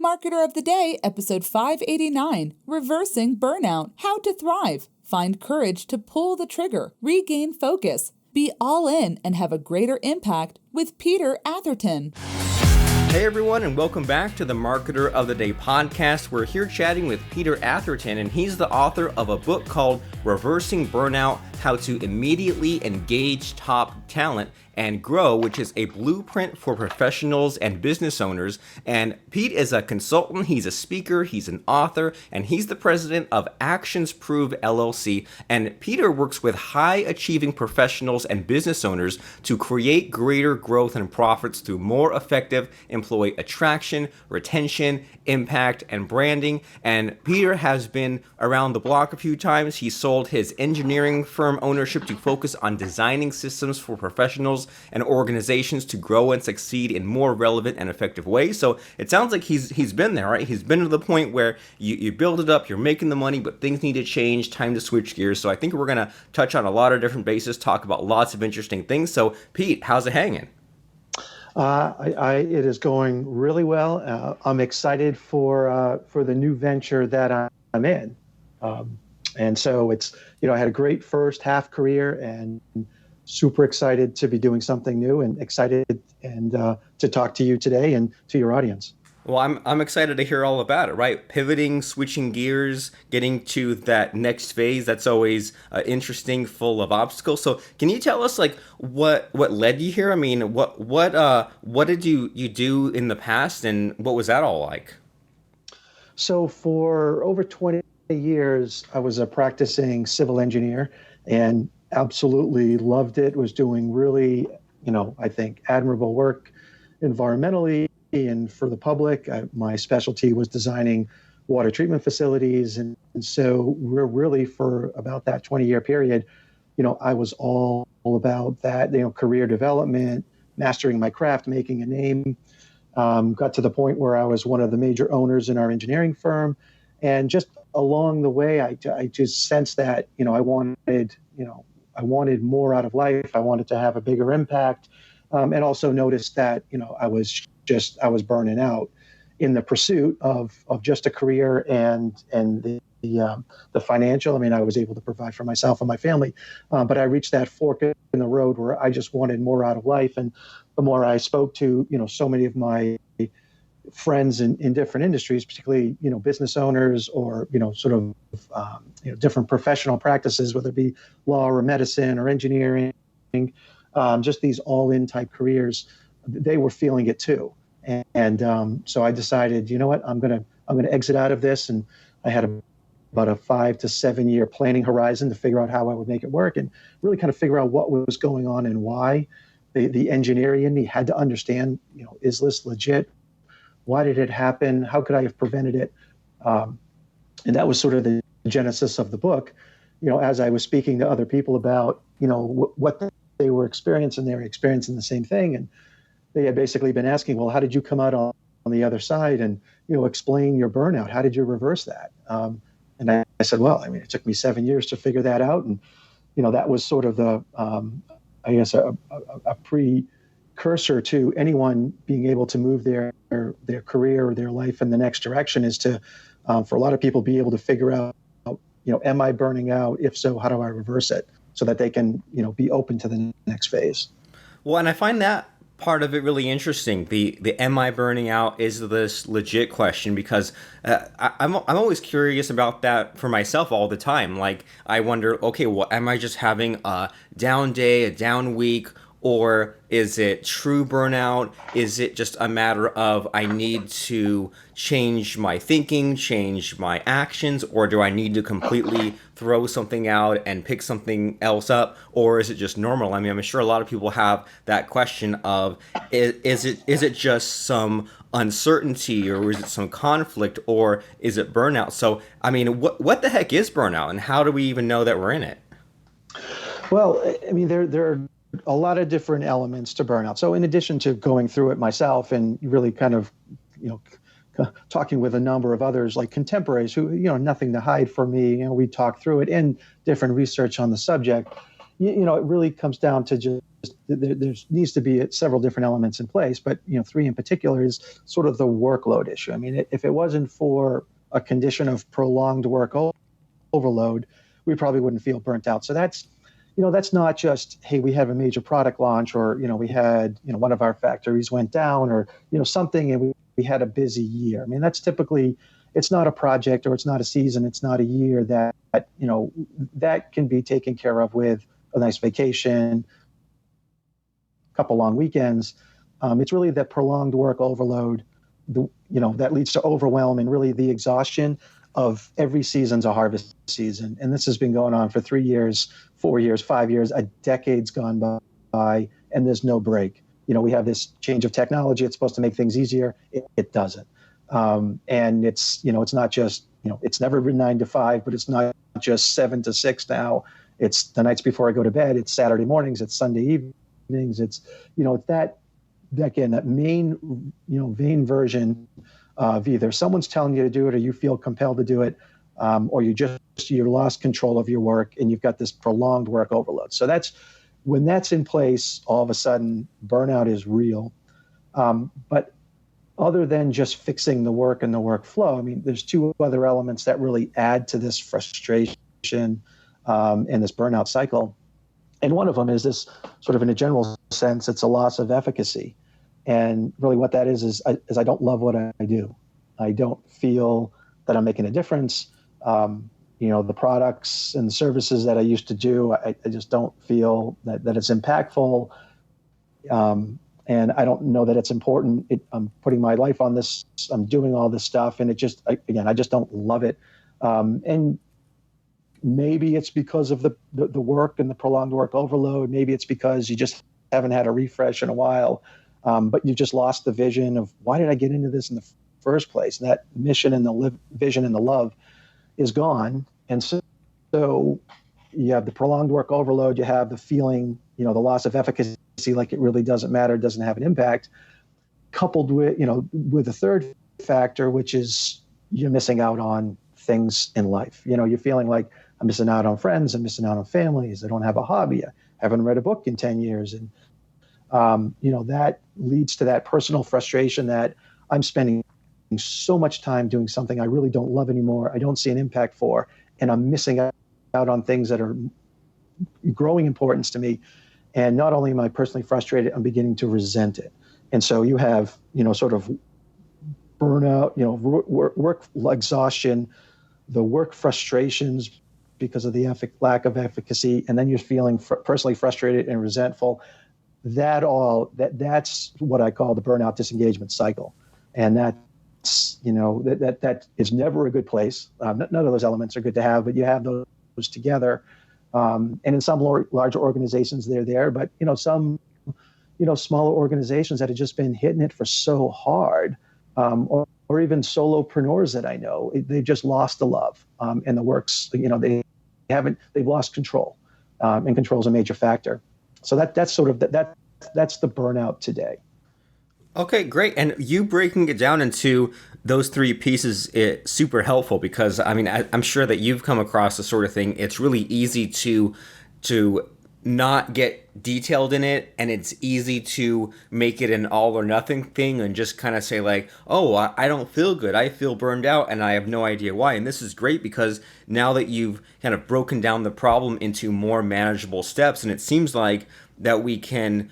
Marketer of the Day, episode 589, Reversing Burnout, How to Thrive, Find Courage to Pull the Trigger, Regain Focus, Be All In and Have a Greater Impact with Peter Atherton. Hey everyone, and welcome back to the Marketer of the Day podcast. We're here chatting with Peter Atherton, and he's the author of a book called Reversing Burnout, How to Immediately Engage Top Talent and Grow, which is a blueprint for professionals and business owners. And Pete is a consultant, he's a speaker, he's an author, and he's the president of Actions Prove LLC. And Peter works with high-achieving professionals and business owners to create greater growth and profits through more effective employee attraction, retention, impact, and branding. And Peter has been around the block a few times. He sold his engineering firm ownership to focus on designing systems for professionals and organizations to grow and succeed in more relevant and effective ways. So it sounds like he's been there, right? He's been to the point where you build it up, you're making the money, but things need to change, time to switch gears. So I think we're going to touch on a lot of different bases, talk about lots of interesting things. So Pete, how's it hanging? It is going really well. I'm excited for the new venture that I'm in. And so it's, I had a great first half career and super excited to be doing something new and excited and to talk to you today and to your audience. Well, I'm excited to hear all about it, right? Pivoting, switching gears, getting to that next phase. That's always interesting, full of obstacles. So can you tell us what led you here? I mean, what did you do in the past and what was that all like? So for over 20 years, I was a practicing civil engineer and absolutely loved it, was doing really, I think admirable work environmentally and for the public. My specialty was designing water treatment facilities. And so we're really, for about that 20-year period, I was all about that, career development, mastering my craft, making a name. Got to the point where I was one of the major owners in our engineering firm. And just along the way, I just sensed that, I wanted more out of life. I wanted to have a bigger impact. And also noticed that, I was burning out in the pursuit of just a career and the financial. I mean, I was able to provide for myself and my family, but I reached that fork in the road where I just wanted more out of life. And the more I spoke to, so many of my friends in different industries, particularly, business owners or, sort of, different professional practices, whether it be law or medicine or engineering, just these all-in type careers, they were feeling it too. And so I decided, you know what, I'm going to exit out of this. And I had about a 5 to 7 year planning horizon to figure out how I would make it work and really kind of figure out what was going on and why. The engineer in me had to understand, is this legit? Why did it happen? How could I have prevented it? And that was sort of the genesis of the book. As I was speaking to other people about, what they were experiencing, they were experiencing the same thing. And they had basically been asking, well, how did you come out on the other side and, explain your burnout? How did you reverse that? And I said, well, I mean, it took me 7 years to figure that out. And, that was sort of the, I guess, a precursor to anyone being able to move their career or their life in the next direction is to, for a lot of people, be able to figure out, am I burning out? If so, how do I reverse it so that they can, be open to the next phase? Well, and I find that part of it really interesting. The am I burning out is this legit question, because I'm always curious about that for myself all the time. Like, I wonder, okay, well, am I just having a down day, a down week? Or is it true burnout? Is it just a matter of I need to change my thinking, change my actions, or do I need to completely throw something out and pick something else up? Or is it just normal? I mean, I'm sure a lot of people have that question of, is it just some uncertainty, or is it some conflict, or is it burnout? So, I mean, what the heck is burnout, and how do we even know that we're in it? Well, I mean, there are a lot of different elements to burnout. So in addition to going through it myself and really kind of, talking with a number of others like contemporaries who, nothing to hide from me, we talk through it and different research on the subject, it really comes down to just there needs to be several different elements in place, but three in particular is sort of the workload issue. I mean, if it wasn't for a condition of prolonged work overload, we probably wouldn't feel burnt out. So that's not just, hey, we have a major product launch, or we had one of our factories went down, or something, and we had a busy year. I mean, that's typically, it's not a project, or it's not a season, it's not a year that that can be taken care of with a nice vacation, a couple long weekends. It's really that prolonged work overload, that leads to overwhelm and really the exhaustion of every season's a harvest season. And this has been going on for 3 years, 4 years, 5 years, a decade's gone by, and there's no break. We have this change of technology. It's supposed to make things easier. It doesn't. And it's not just, it's never been 9 to 5, but it's not just 7 to 6 now. It's the nights before I go to bed. It's Saturday mornings. It's Sunday evenings. It's, it's that main, vain version of either someone's telling you to do it, or you feel compelled to do it, or you lost control of your work and you've got this prolonged work overload. So when that's in place, all of a sudden burnout is real. But other than just fixing the work and the workflow, I mean, there's two other elements that really add to this frustration and this burnout cycle. And one of them is this sort of, in a general sense, it's a loss of efficacy. And really what that is I don't love what I do. I don't feel that I'm making a difference. The products and the services that I used to do, I just don't feel that it's impactful. And I don't know that it's important. I'm putting my life on this. I'm doing all this stuff. And I just don't love it. And maybe it's because of the work and the prolonged work overload. Maybe it's because you just haven't had a refresh in a while. But you've just lost the vision of, why did I get into this in the first place? And that mission and the vision and the love is gone. And so you have the prolonged work overload, you have the feeling, the loss of efficacy, like it really doesn't matter, doesn't have an impact, coupled with a third factor, which is you're missing out on things in life. You're feeling like, I'm missing out on friends, I'm missing out on families, I don't have a hobby, I haven't read a book in 10 years. And that leads to that personal frustration that I'm spending so much time doing something I really don't love anymore, I don't see an impact for, and I'm missing out on things that are growing importance to me. And not only am I personally frustrated, I'm beginning to resent it. And so you have, sort of burnout, work exhaustion, the work frustrations because of the lack of efficacy, and then you're feeling personally frustrated and resentful. That's what I call the burnout disengagement cycle. And that's, that is never a good place. None of those elements are good to have, but you have those together. And in some larger organizations, they're there, but, some, smaller organizations that have just been hitting it for so hard, or even solopreneurs that I know, they've just lost the love, and the works, they've lost control, and control is a major factor. So that's sort of that's the burnout today. Okay, great. And you breaking it down into those three pieces is super helpful, because I'm sure that you've come across the sort of thing. It's really easy to not get detailed in it, and it's easy to make it an all or nothing thing and just kind of say like, oh, I don't feel good, I feel burned out, and I have no idea why. And this is great, because now that you've kind of broken down the problem into more manageable steps, and it seems like that we can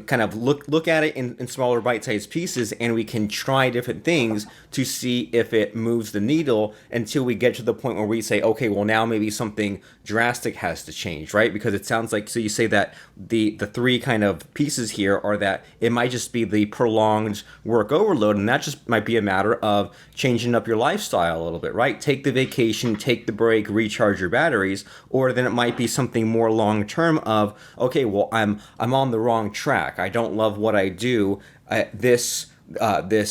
kind of look at it in smaller bite-sized pieces, and we can try different things to see if it moves the needle until we get to the point where we say, okay, well, now maybe something drastic has to change, right? Because it sounds like, so you say that the three kind of pieces here are that it might just be the prolonged work overload, and that just might be a matter of changing up your lifestyle a little bit, right? Take the vacation, take the break, recharge your batteries. Or then it might be something more long-term of, okay, well, I'm on the wrong track. I don't love what I do. This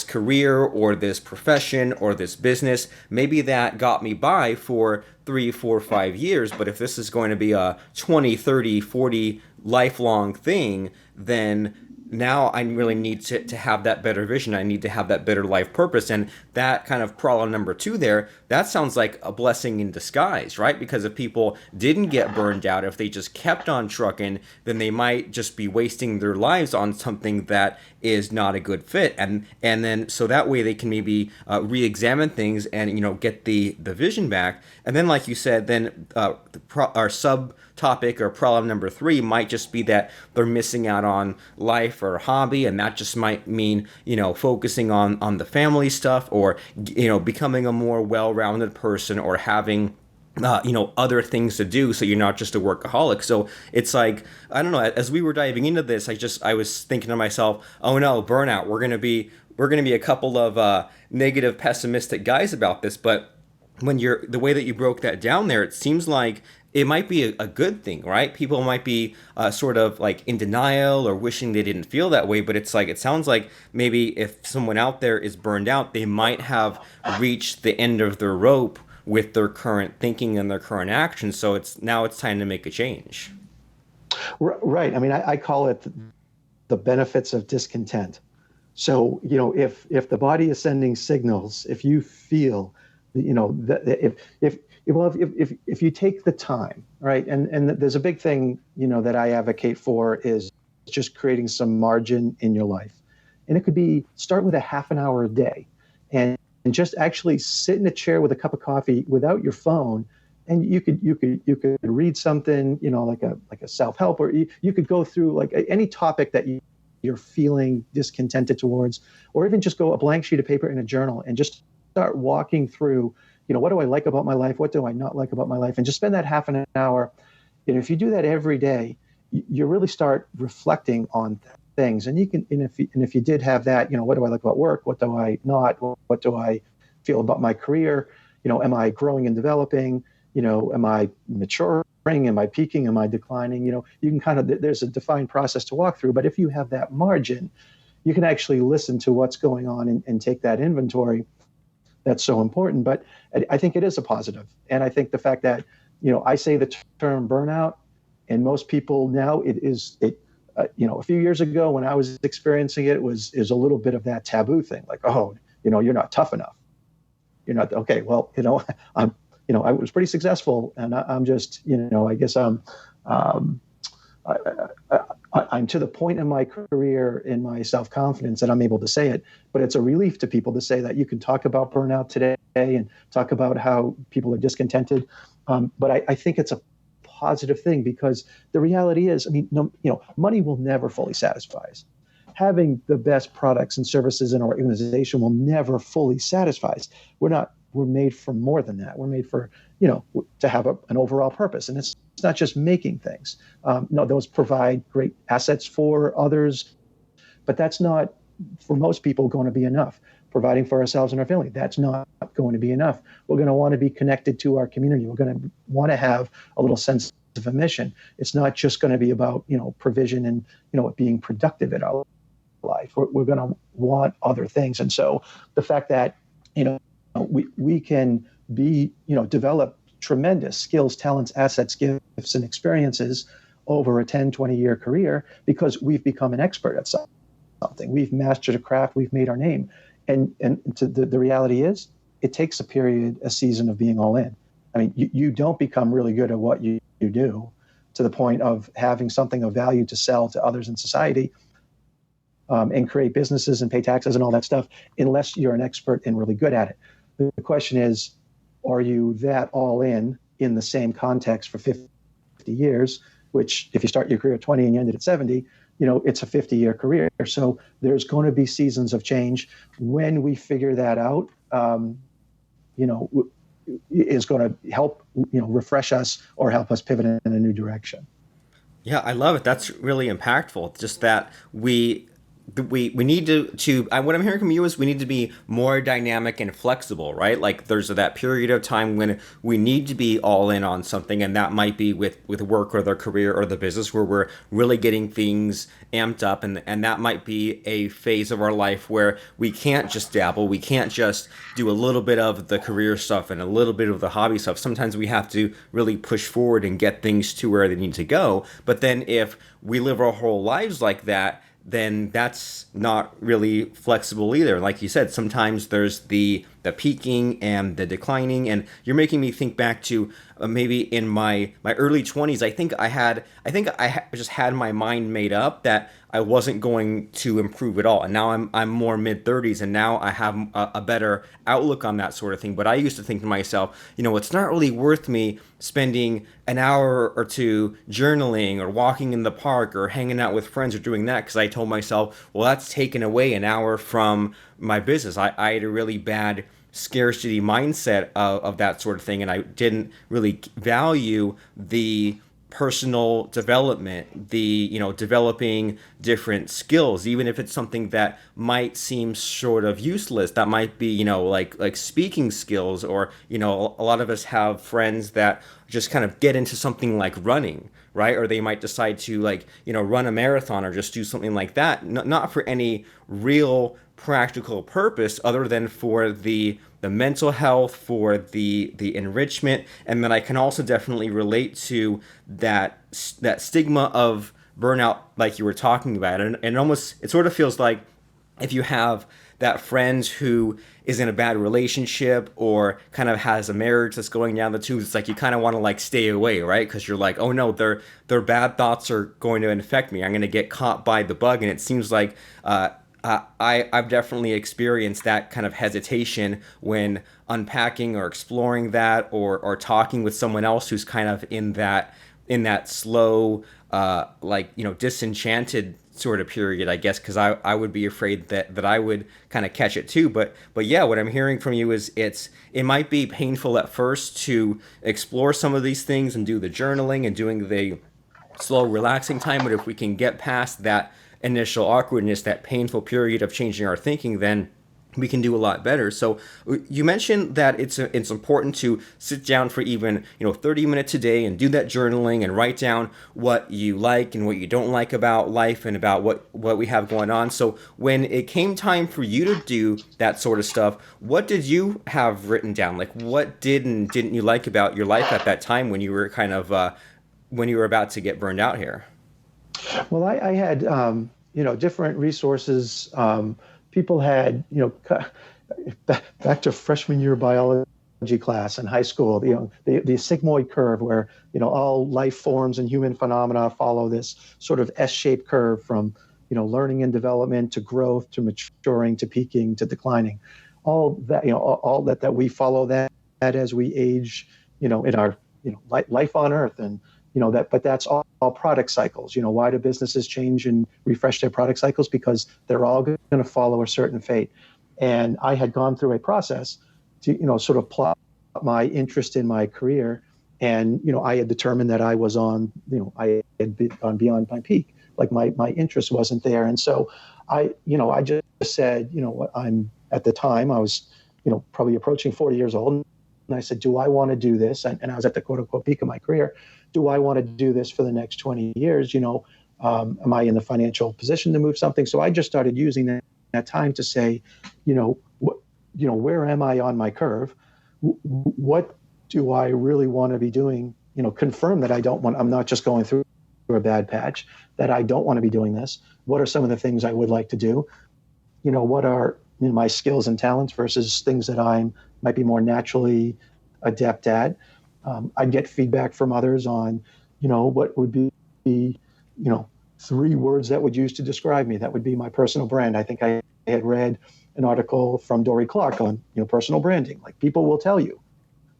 career or this profession or this business, maybe that got me by for 3, 4, 5 years. But if this is going to be a 20, 30, 40 lifelong thing, then now I really need to have that better vision. I need to have that better life purpose. And that kind of problem number two there, that sounds like a blessing in disguise, right? Because if people didn't get burned out, if they just kept on trucking, then they might just be wasting their lives on something that is not a good fit. And then so that way they can maybe re-examine things and, get the vision back. And then, like you said, then our subtopic or problem number three might just be that they're missing out on life or hobby, and that just might mean focusing on the family stuff, or becoming a more well-rounded person, or having other things to do, so you're not just a workaholic. So it's like, I don't know, as we were diving into this, I was thinking to myself, oh no, burnout, we're gonna be a couple of negative, pessimistic guys about this. But when the way that you broke that down there, it seems like it might be a good thing, right? People might be sort of like in denial or wishing they didn't feel that way, but it's like, it sounds like maybe if someone out there is burned out, they might have reached the end of their rope with their current thinking and their current actions. So it's time to make a change. Right. I mean, I call it the benefits of discontent. So, if the body is sending signals, if you feel, that if you take the time, right, and there's a big thing, that I advocate for is just creating some margin in your life. And it could be, start with a half an hour a day and just actually sit in a chair with a cup of coffee without your phone. And you could read something, like a self-help, or you could go through like any topic that you're feeling discontented towards, or even just go a blank sheet of paper in a journal and just start walking through, what do I like about my life? What do I not like about my life? And just spend that half an hour. And if you do that every day, you really start reflecting on things. And if you did have that, what do I like about work? What do I not? What do I feel about my career? Am I growing and developing? Am I maturing? Am I peaking? Am I declining? You can there's a defined process to walk through. But if you have that margin, you can actually listen to what's going on and take that inventory. That's so important. But I think it is a positive. And I think the fact that, I say the term burnout, and most people now, a few years ago when I was experiencing it, is a little bit of that taboo thing. Like, oh, you're not tough enough. You're not, okay, well, I was pretty successful, and I'm just, I guess I'm to the point in my career, in my self-confidence, that I'm able to say it. But it's a relief to people to say that you can talk about burnout today and talk about how people are discontented. But I think it's a positive thing, because the reality is, money will never fully satisfy us. Having the best products and services in our organization will never fully satisfy us. We're made for more than that. We're made for, to have an overall purpose. And it's not just making things. No, those provide great assets for others, but that's not, for most people, going to be enough. Providing for ourselves and our family, that's not going to be enough. We're going to want to be connected to our community. We're going to want to have a little sense of a mission. It's not just going to be about, provision and, being productive in our life. We're going to want other things. And so the fact that, we can be, develop tremendous skills, talents, assets, gifts, and experiences over a 10, 20-year career because we've become an expert at something. We've mastered a craft. We've made our name. And the reality is, it takes a season of being all in. I mean, you don't become really good at what you do to the point of having something of value to sell to others in society, and create businesses and pay taxes and all that stuff, unless you're an expert and really good at it. The question is, are you that all in the same context for 50 years, which if you start your career at 20 and you end it at 70, it's a 50-year career. So there's going to be seasons of change. When we figure that out, is going to help, refresh us or help us pivot in a new direction. Yeah, I love it. That's really impactful. Just that we need to what I'm hearing from you is we need to be more dynamic and flexible, right? Like there's that period of time when we need to be all in on something, and that might be with work or the career or the business where we're really getting things amped up, and that might be a phase of our life where we can't just dabble, we can't just do a little bit of the career stuff and a little bit of the hobby stuff. Sometimes we have to really push forward and get things to where they need to go. But then if we live our whole lives like that, then that's not really flexible either. Like you said, sometimes there's the peaking and the declining, and you're making me think back to maybe in my early 20s. I think I just had my mind made up that I wasn't going to improve at all, and now I'm more mid 30s, and now I have a better outlook on that sort of thing. But I used to think to myself, it's not really worth me spending an hour or two journaling or walking in the park or hanging out with friends or doing that, because I told myself, well, that's taken away an hour from my business. I had a really bad scarcity mindset of that sort of thing, and I didn't really value the personal development, the developing different skills, even if it's something that might seem sort of useless. That might be like speaking skills, or a lot of us have friends that just kind of get into something like running, right? Or they might decide to run a marathon or just do something like that, not for any real practical purpose other than for the mental health, for the enrichment. And then I can also definitely relate to that stigma of burnout, like you were talking about. And it sort of feels like if you have that friend who is in a bad relationship or kind of has a marriage that's going down the tubes, it's like you kind of want to stay away, right? Because you're like, oh no, their bad thoughts are going to infect me. I'm going to get caught by the bug. And it seems like I've definitely experienced that kind of hesitation when unpacking or exploring that, or talking with someone else who's kind of in that slow, disenchanted sort of period, I guess, because I would be afraid that I would kind of catch it too. But yeah, what I'm hearing from you is it might be painful at first to explore some of these things and do the journaling and doing the slow, relaxing time. But if we can get past that initial awkwardness, that painful period of changing our thinking, then we can do a lot better. So you mentioned that it's important to sit down for even 30 minutes a day and do that journaling and write down what you like and what you don't like about life and about what we have going on. So when it came time for you to do that sort of stuff, what did you have written down? Like, what didn't you like about your life at that time when you were kind of when you were about to get burned out here? Well, I had, different resources. People had, back to freshman year biology class in high school, the sigmoid curve where, all life forms and human phenomena follow this sort of S-shaped curve from, learning and development to growth to maturing to peaking to declining. All that, all that we follow that as we age, in our, life on Earth. And but that's all product cycles. Why do businesses change and refresh their product cycles? Because they're all going to follow a certain fate. And I had gone through a process to, sort of plot my interest in my career. And, I had determined that I was on, I had gone beyond my peak. Like my interest wasn't there. And so I just said, I'm at the time I was, probably approaching 40 years old. And I said, do I want to do this? And I was at the quote unquote peak of my career. Do I want to do this for the next 20 years? Am I in the financial position to move something? So I just started using that time to say, where am I on my curve? What do I really want to be doing? Confirm that I'm not just going through a bad patch, that I don't want to be doing this. What are some of the things I would like to do? What are my skills and talents versus things that I might be more naturally adept at? I'd get feedback from others on, what would be, 3 words that would use to describe me. That would be my personal brand. I think I had read an article from Dory Clark on, personal branding. Like, people will tell you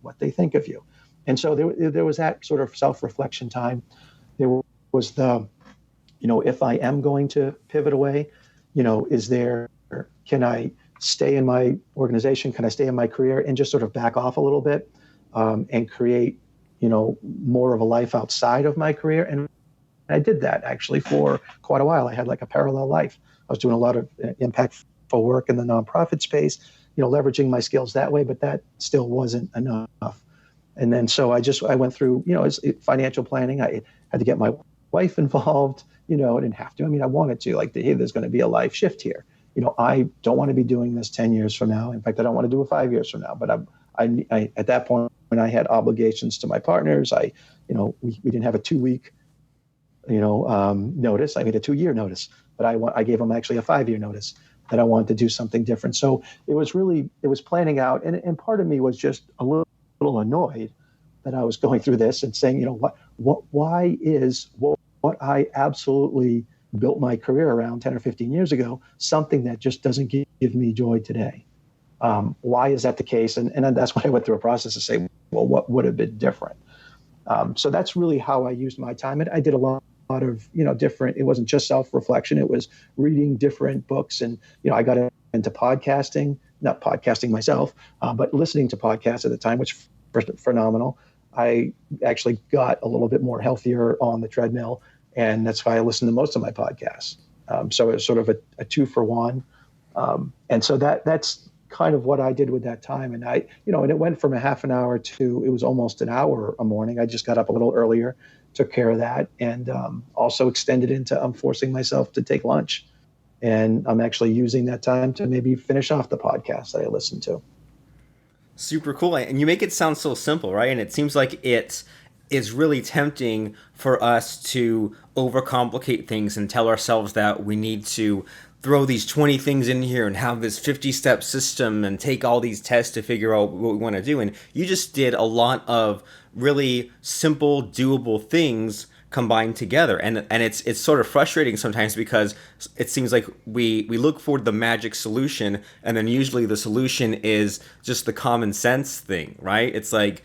what they think of you. And so there was that sort of self-reflection time. There was the, if I am going to pivot away, can I stay in my organization? Can I stay in my career and just sort of back off a little bit? And create, more of a life outside of my career. And I did that actually for quite a while. I had like a parallel life. I was doing a lot of impactful work in the nonprofit space, leveraging my skills that way, but that still wasn't enough. And then so I went through, financial planning. I had to get my wife involved, I didn't have to. I wanted to, hey, there's going to be a life shift here. I don't want to be doing this 10 years from now. In fact, I don't want to do it 5 years from now, but I at that point, when I had obligations to my partners, we didn't have a 2-week, notice. I made a 2-year notice. but I gave them actually a 5-year notice that I wanted to do something different. So it was planning out. And part of me was just a little annoyed that I was going through this and saying, why is what I absolutely built my career around 10 or 15 years ago, something that just doesn't give me joy today? Why is that the case? And that's why I went through a process to say, well, what would have been different? So that's really how I used my time. And I did a lot of, different, it wasn't just self-reflection. It was reading different books. And, I got into podcasting, not podcasting myself, but listening to podcasts at the time, which was phenomenal. I actually got a little bit more healthier on the treadmill. And that's why I listen to most of my podcasts. So it's sort of a 2-for-1. And so that's kind of what I did with that time. And and it went from a half an hour to, it was almost an hour a morning. I just got up a little earlier, took care of that, and also extended into, I'm forcing myself to take lunch. And I'm actually using that time to maybe finish off the podcast that I listened to. Super cool. And you make it sound so simple, right? And it seems like it is really tempting for us to overcomplicate things and tell ourselves that we need to throw these 20 things in here and have this 50-step system and take all these tests to figure out what we want to do. And you just did a lot of really simple, doable things combined together. And it's sort of frustrating sometimes because it seems like we look for the magic solution, and then usually the solution is just the common sense thing, right? It's like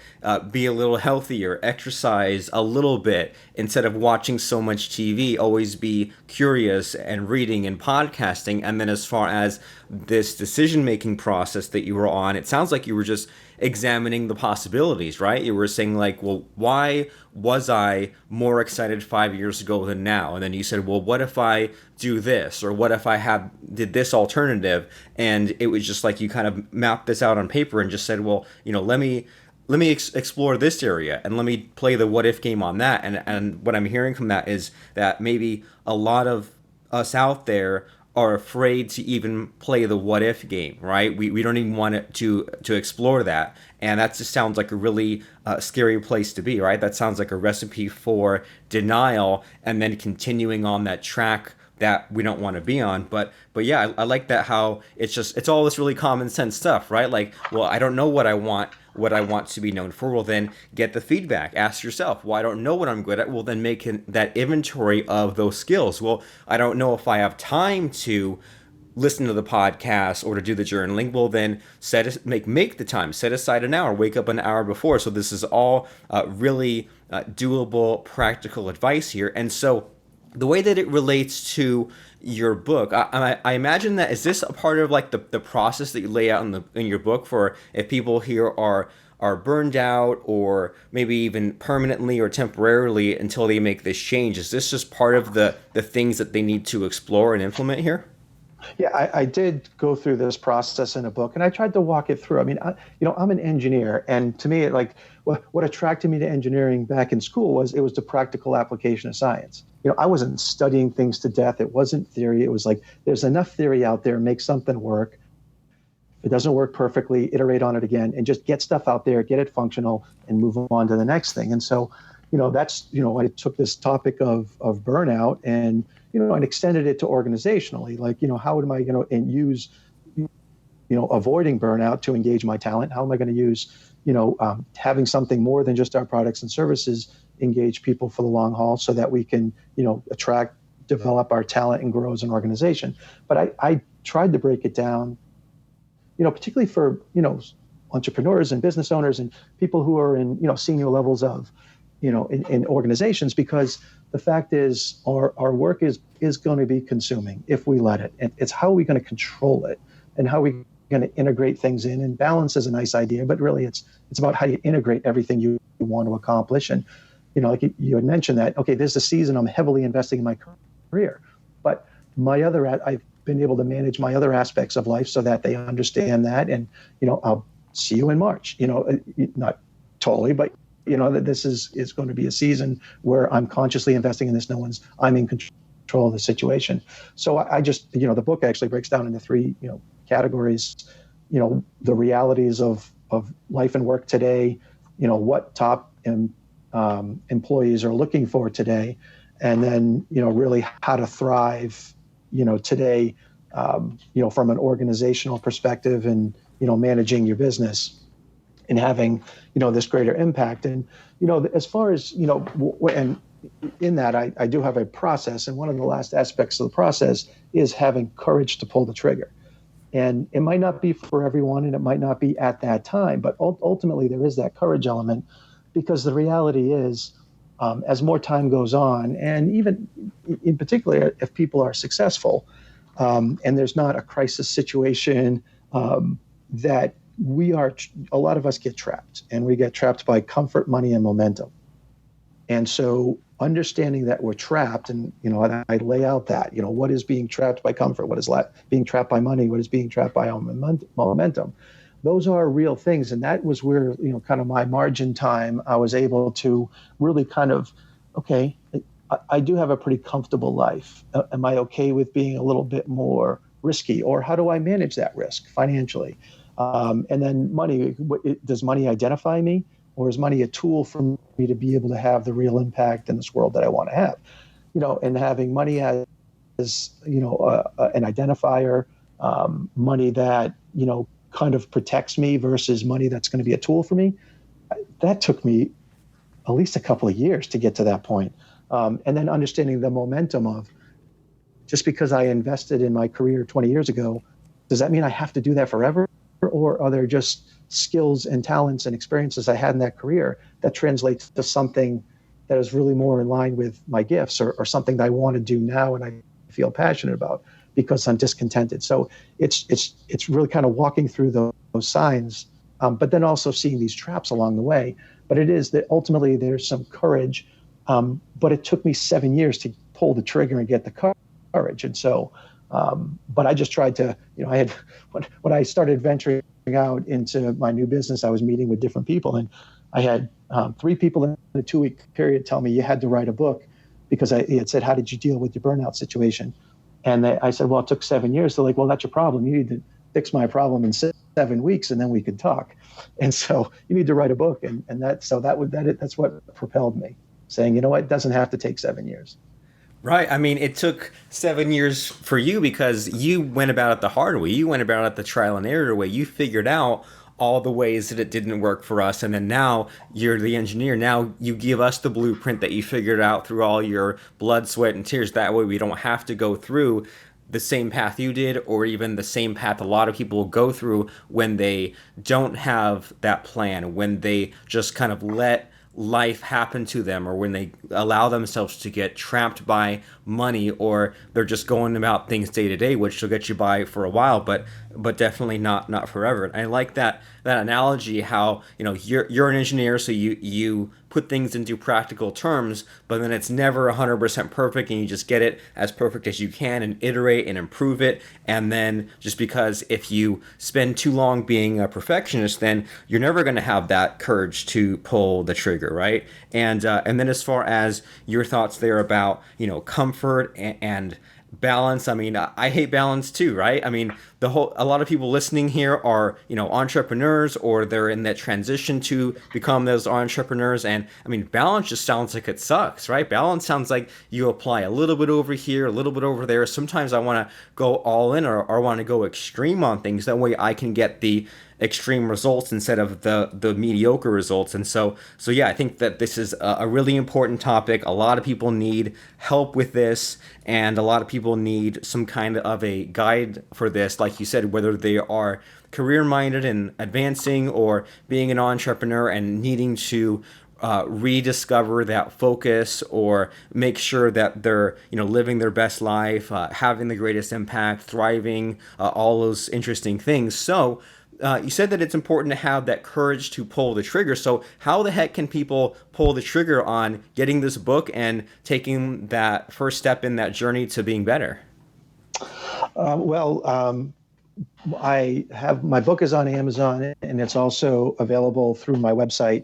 be a little healthier, exercise a little bit instead of watching so much TV, always be curious and reading and podcasting. And then as far as this decision-making process that you were on, it sounds like you were just examining the possibilities, right? You were saying like, well, why was I more excited 5 years ago than now? And then you said, well, what if I do this? Or what if I did this alternative? And it was just like you kind of mapped this out on paper and just said, well, let me explore this area and let me play the what if game on that. And what I'm hearing from that is that maybe a lot of us out there are afraid to even play the what if game, right? We don't even want it to explore that. And that just sounds like a really scary place to be, right? That sounds like a recipe for denial and then continuing on that track that we don't want to be on. But yeah, I like that, how it's all this really common sense stuff, right? Like, well, I don't know what I want to be known for. Well, then get the feedback. Ask yourself, well, I don't know what I'm good at. Well, then make that inventory of those skills. Well, I don't know if I have time to listen to the podcast or to do the journaling. Well, then make the time. Set aside an hour. Wake up an hour before. So this is all really doable, practical advice here. And so the way that it relates to your book, I imagine that, is this a part of like the process that you lay out in your book for if people here are burned out or maybe even permanently or temporarily until they make this change? Is this just part of the things that they need to explore and implement here? Yeah, I did go through this process in a book, and I tried to walk it through. I mean, I'm an engineer, and to me, what attracted me to engineering back in school was it was the practical application of science. I wasn't studying things to death. It wasn't theory. It was like, there's enough theory out there, make something work. If it doesn't work perfectly, iterate on it again, and just get stuff out there, get it functional, and move on to the next thing. And so, that's, I took this topic of burnout and extended it to organizationally, like, how am I going to use, avoiding burnout to engage my talent? How am I going to use, having something more than just our products and services engage people for the long haul so that we can, attract, develop our talent and grow as an organization. But I tried to break it down, particularly for, entrepreneurs and business owners and people who are in, senior levels of, in organizations, because the fact is our work is going to be consuming if we let it. And it's how are we going to control it and how are we going to integrate things in. And balance is a nice idea, but really it's about how you integrate everything you want to accomplish. And, like you had mentioned that, okay, there's a season I'm heavily investing in my career, but I've been able to manage my other aspects of life so that they understand that. And, I'll see you in March, not totally, but that this is going to be a season where I'm consciously investing in this. I'm in control of the situation. So I just, the book actually breaks down into 3, categories, the realities of life and work today, what top employees are looking for today, and then, really how to thrive today, from an organizational perspective and, managing your business and having, this greater impact. And, as far as, and in that, I do have a process. And one of the last aspects of the process is having courage to pull the trigger. And it might not be for everyone, and it might not be at that time, but ultimately there is that courage element, because the reality is, as more time goes on, and even in particular, if people are successful, and there's not a crisis situation, that a lot of us get trapped, and we get trapped by comfort, money, and momentum. And so understanding that we're trapped, and, I lay out that, what is being trapped by comfort, what is being trapped by money, what is being trapped by momentum. Those are real things. And that was where, kind of my margin time, I was able to really kind of, okay, I do have a pretty comfortable life. Am I okay with being a little bit more risky? Or how do I manage that risk financially? And then money, does money identify me? Or is money a tool for me to be able to have the real impact in this world that I want to have? And having money as an identifier, money that, kind of protects me versus money that's going to be a tool for me. That took me at least a couple of years to get to that point. And then understanding the momentum of, just because I invested in my career 20 years ago, does that mean I have to do that forever? Or are there just skills and talents and experiences I had in that career that translates to something that is really more in line with my gifts, or something that I want to do now and I feel passionate about because I'm discontented? So it's really kind of walking through those signs, but then also seeing these traps along the way. But it is that ultimately there's some courage, but it took me 7 years to pull the trigger and get the courage. And so, but I just tried to, I had, when I started venturing out into my new business, I was meeting with different people, and I had 3 people in a 2-week period tell me, you had to write a book, because he had said, how did you deal with your burnout situation? And I said, well, it took 7 years. They're like, well, that's your problem. You need to fix my problem in 7 weeks, and then we could talk. And so you need to write a book. And that's what propelled me, saying, it doesn't have to take 7 years. Right. I mean, it took 7 years for you because you went about it the hard way. You went about it the trial and error way. You figured out all the ways that it didn't work for us. And then now you're the engineer. Now you give us the blueprint that you figured out through all your blood, sweat, and tears. That way we don't have to go through the same path you did, or even the same path a lot of people go through when they don't have that plan, when they just kind of let life happen to them, or when they allow themselves to get trapped by money, or they're just going about things day to day, which will get you by for a while, but definitely not forever. And I like that analogy, how you're an engineer, so you put things into practical terms, but then it's never 100% perfect, and you just get it as perfect as you can and iterate and improve it. And then just because if you spend too long being a perfectionist, then you're never going to have that courage to pull the trigger, right? And then as far as your thoughts there about comfort and balance, I mean, I hate balance too, right? I mean, a lot of people listening here are, entrepreneurs, or they're in that transition to become those entrepreneurs. And I mean, balance just sounds like it sucks, right? Balance sounds like you apply a little bit over here, a little bit over there. Sometimes I want to go all in, or want to go extreme on things. That way I can get the extreme results instead of the mediocre results. And so yeah, I think that this is a really important topic. A lot of people need help with this, and a lot of people need some kind of a guide for this, like you said, whether they are career-minded and advancing, or being an entrepreneur and needing to rediscover that focus, or make sure that they're living their best life, having the greatest impact, thriving, all those interesting things. So you said that it's important to have that courage to pull the trigger. So how the heck can people pull the trigger on getting this book and taking that first step in that journey to being better? I have, my book is on Amazon, and it's also available through my website,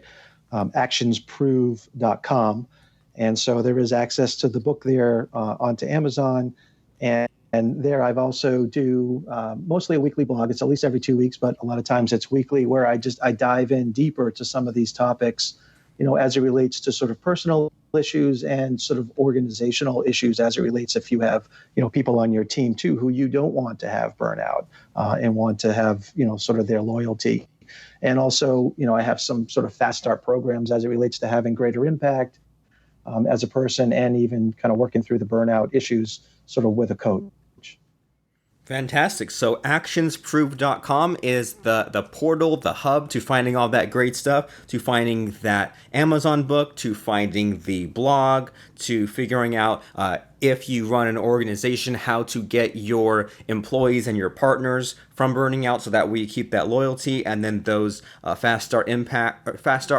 actionsprove.com. And so there is access to the book there onto Amazon. And there I've also do mostly a weekly blog. It's at least every 2 weeks, but a lot of times it's weekly, where I dive in deeper to some of these topics as it relates to sort of personal issues and sort of organizational issues as it relates if you have, people on your team too who you don't want to have burnout and want to have, sort of their loyalty. And also, I have some sort of fast start programs as it relates to having greater impact as a person and even kind of working through the burnout issues sort of with a coach. Fantastic. So actionsproof.com is the portal, the hub to finding all that great stuff, to finding that Amazon book, to finding the blog, to figuring out if you run an organization, how to get your employees and your partners from burning out so that way you keep that loyalty, and then those fast start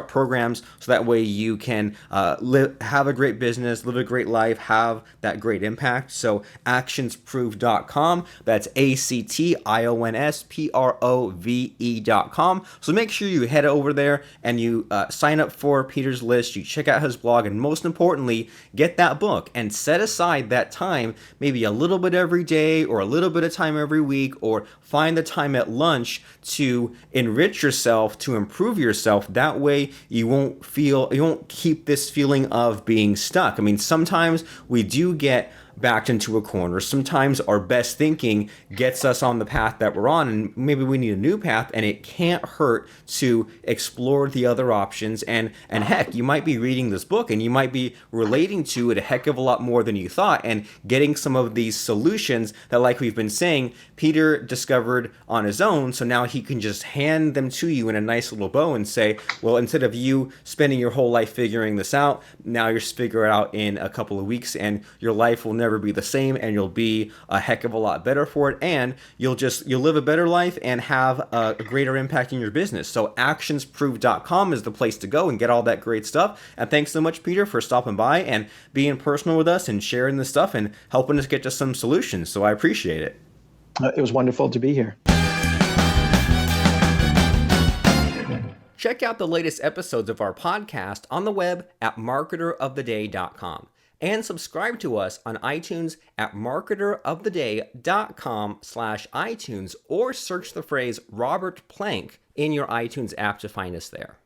programs so that way you can have a great business, live a great life, have that great impact. So actionsproof.com, that's actionsprove.com. So make sure you head over there and you sign up for Peter's list, you check out his blog, and most importantly, get that book and set aside that time, maybe a little bit every day or a little bit of time every week, or find the time at lunch to enrich yourself, to improve yourself. That way you won't keep this feeling of being stuck. I mean, sometimes we do get backed into a corner. Sometimes our best thinking gets us on the path that we're on, and maybe we need a new path, and it can't hurt to explore the other options. And heck, you might be reading this book and you might be relating to it a heck of a lot more than you thought, and getting some of these solutions that, like we've been saying, Peter discovered on his own. So now he can just hand them to you in a nice little bow and say, well, instead of you spending your whole life figuring this out, now you're figuring it out in a couple of weeks, and your life will never be the same, and you'll be a heck of a lot better for it, and you'll live a better life and have a greater impact in your business. So actionsproof.com is the place to go and get all that great stuff. And thanks so much, Peter, for stopping by and being personal with us and sharing this stuff and helping us get to some solutions. So I appreciate it. It was wonderful to be here. Check out the latest episodes of our podcast on the web at marketeroftheday.com. And subscribe to us on iTunes at marketeroftheday.com/iTunes, or search the phrase Robert Plank in your iTunes app to find us there.